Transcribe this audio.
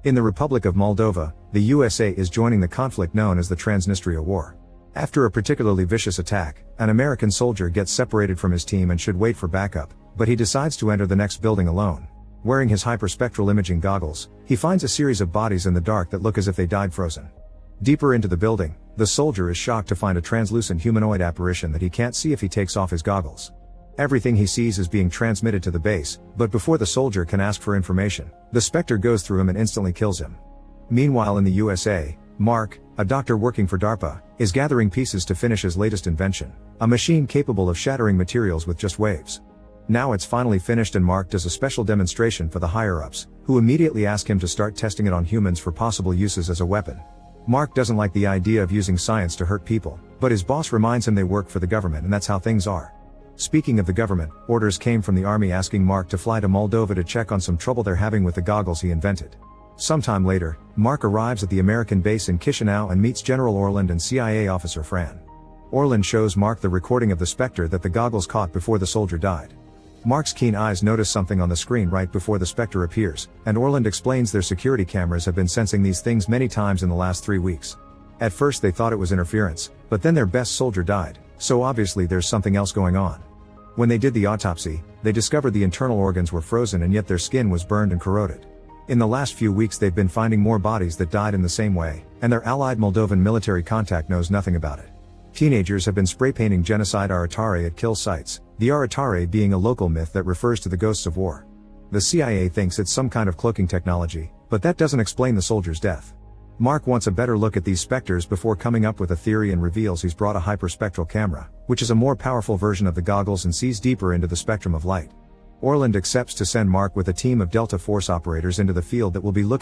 In the Republic of Moldova, the USA is joining the conflict known as the Transnistria War. After a particularly vicious attack, an American soldier gets separated from his team and should wait for backup, but he decides to enter the next building alone. Wearing his hyperspectral imaging goggles, he finds a series of bodies in the dark that look as if they died frozen. Deeper into the building, the soldier is shocked to find a translucent humanoid apparition that he can't see if he takes off his goggles. Everything he sees is being transmitted to the base, but before the soldier can ask for information, the Spectre goes through him and instantly kills him. Meanwhile in the USA, Mark, a doctor working for DARPA, is gathering pieces to finish his latest invention, a machine capable of shattering materials with just waves. Now it's finally finished and Mark does a special demonstration for the higher-ups, who immediately ask him to start testing it on humans for possible uses as a weapon. Mark doesn't like the idea of using science to hurt people, but his boss reminds him they work for the government and that's how things are. Speaking of the government, orders came from the army asking Mark to fly to Moldova to check on some trouble they're having with the goggles he invented. Sometime later, Mark arrives at the American base in Chisinau and meets General Orland and CIA officer Fran. Orland shows Mark the recording of the Spectre that the goggles caught before the soldier died. Mark's keen eyes notice something on the screen right before the Spectre appears, and Orland explains their security cameras have been sensing these things many times in the last 3 weeks. At first they thought it was interference, but then their best soldier died, so obviously there's something else going on. When they did the autopsy, they discovered the internal organs were frozen and yet their skin was burned and corroded. In the last few weeks they've been finding more bodies that died in the same way, and their allied Moldovan military contact knows nothing about it. Teenagers have been spray painting genocide Aratare at kill sites, the Aratare being a local myth that refers to the ghosts of war. The CIA thinks it's some kind of cloaking technology, but that doesn't explain the soldier's death. Mark wants a better look at these specters before coming up with a theory and reveals he's brought a hyperspectral camera, which is a more powerful version of the goggles and sees deeper into the spectrum of light. Orland accepts to send Mark with a team of Delta Force operators into the field that will be looking